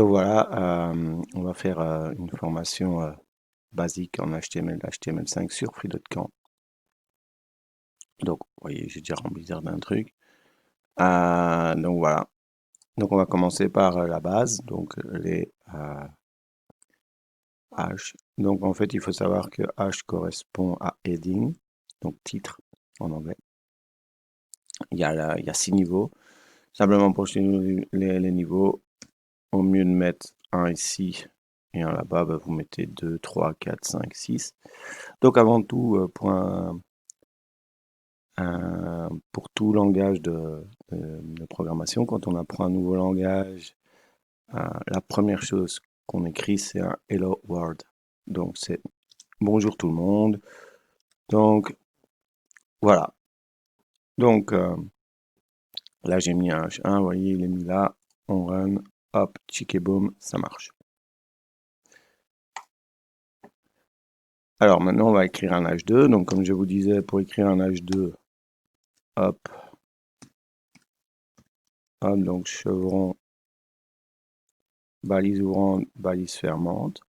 Donc voilà, on va faire une formation basique en HTML, HTML5 sur Free.camp. Donc, vous voyez, j'ai déjà rempli certains trucs. Donc voilà. Donc on va commencer par la base, donc les H. Donc en fait, il faut savoir que H correspond à heading, donc titre en anglais. Il y a 6 niveaux. Simplement pour suivre les niveaux, au mieux de mettre un ici et un là-bas, bah, vous mettez 2, 3, 4, 5, 6. Donc avant tout, pour tout langage de programmation, quand on apprend un nouveau langage, la première chose qu'on écrit, c'est un Hello World. Donc c'est bonjour tout le monde. Donc voilà. Donc là j'ai mis un H1, vous voyez, il est mis là. On run, hop, chic et boom, ça marche. Alors maintenant on va écrire un H2. Donc comme je vous disais, pour écrire un H2, hop, hop, donc chevron, balise ouvrante, balise fermante.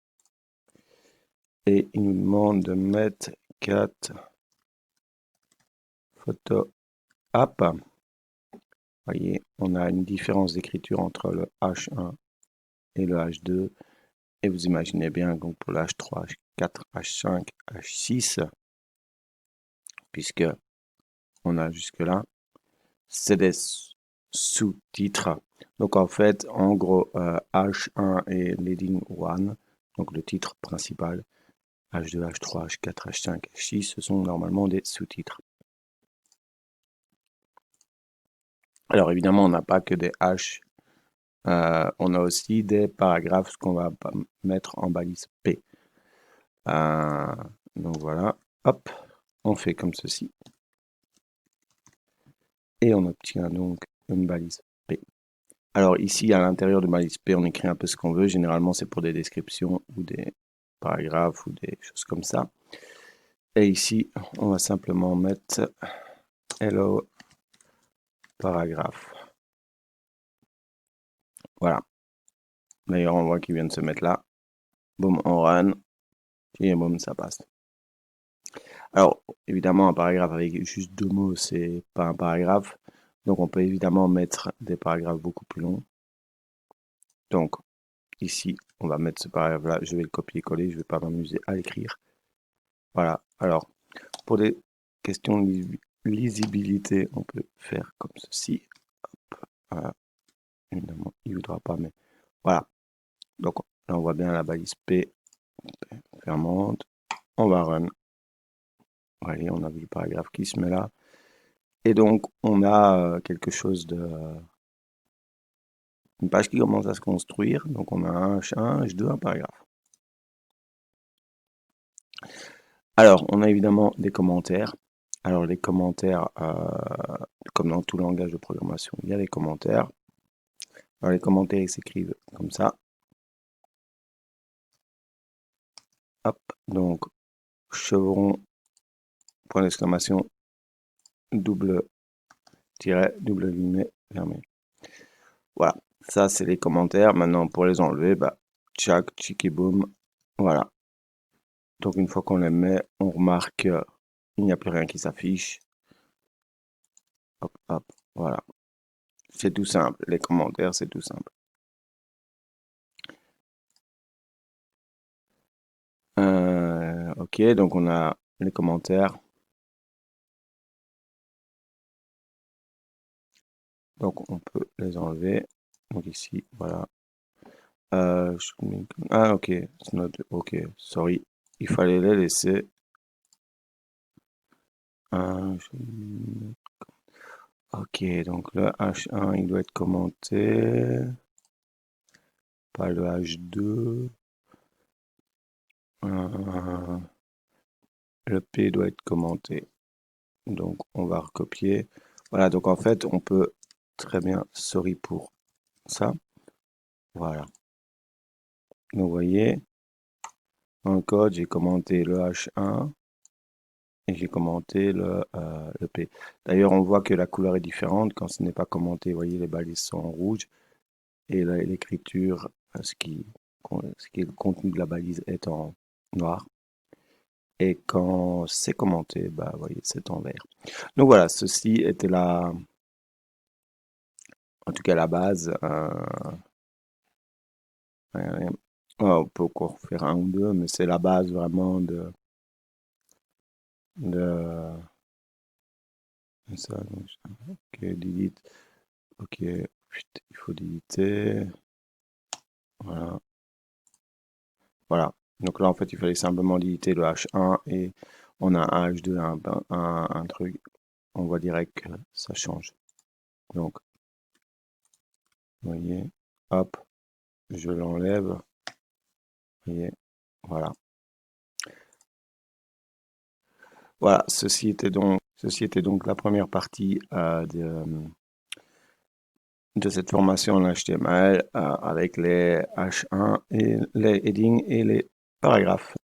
Et il nous demande de mettre 4 photos app. Vous voyez, on a une différence d'écriture entre le H1 et le H2. Et vous imaginez bien donc pour le H3, H4, H5, H6, puisque on a jusque-là, c'est des sous-titres. Donc en fait, en gros, H1 est leading one, donc le titre principal. H2, H3, H4, H5, H6, ce sont normalement des sous-titres. Alors évidemment, on n'a pas que des H, on a aussi des paragraphes qu'on va mettre en balise P. Donc voilà, hop, on fait comme ceci. Et on obtient donc une balise P. Alors ici, à l'intérieur de balise P, on écrit un peu ce qu'on veut. Généralement, c'est pour des descriptions ou des paragraphes ou des choses comme ça. Et ici, on va simplement mettre hello paragraphe. Voilà. D'ailleurs, on voit qu'il vient de se mettre là. Boum, on run. Et boum, ça passe. Alors, évidemment, un paragraphe avec juste 2 mots, c'est pas un paragraphe. Donc, on peut évidemment mettre des paragraphes beaucoup plus longs. Donc, ici, on va mettre ce paragraphe-là. Je vais le copier-coller. Je ne vais pas m'amuser à l'écrire. Voilà. Alors, pour des questions de lisibilité, on peut faire comme ceci. Hop, voilà. Évidemment, il ne voudra pas, mais voilà. Donc, là, on voit bien la balise P fermante. On va run. Voyez, on a vu le paragraphe qui se met là. Et donc, on a quelque chose de... une page qui commence à se construire. Donc, on a un H1, H2, un paragraphe. Alors, on a évidemment des commentaires. Alors, les commentaires, comme dans tout langage de programmation, il y a les commentaires. Alors, les commentaires, ils s'écrivent comme ça. Hop, donc, chevron, point d'exclamation, double tiret, double guillemets, fermé. Voilà, ça, c'est les commentaires. Maintenant, pour les enlever, bah, tchac, tchik et boum, voilà. Donc une fois qu'on les met, on remarque qu'il n'y a plus rien qui s'affiche. Hop, hop, voilà. C'est tout simple. Les commentaires, c'est tout simple. Ok, donc on a les commentaires. Donc on peut les enlever. Donc ici, voilà. Ah, ok. Ok, sorry. Il fallait les laisser. Ok, donc le H1, il doit être commenté. Pas le H2. Le P doit être commenté. Donc on va recopier. Voilà, donc en fait, on peut très bien, sorry pour ça. Voilà. Donc vous voyez, dans le code, j'ai commenté le H1 et j'ai commenté le P. D'ailleurs, on voit que la couleur est différente quand ce n'est pas commenté. Vous voyez, les balises sont en rouge et l'écriture ce qui est le contenu de la balise est en noir. Et quand c'est commenté, bah, vous voyez, c'est en vert. Donc voilà, ceci était en tout cas la base. On peut encore faire un ou deux, mais c'est la base vraiment de ça. Donc, ok, delete. Ok, il faut déliter. Voilà. Voilà. Donc là, en fait, il fallait simplement déliter le H1 et on a un H2, un truc. On voit direct que ça change. Donc, vous voyez, hop, je l'enlève. Vous voyez, voilà. Voilà, ceci était donc la première partie de cette formation en HTML avec les H1 et les headings et les paragraphes.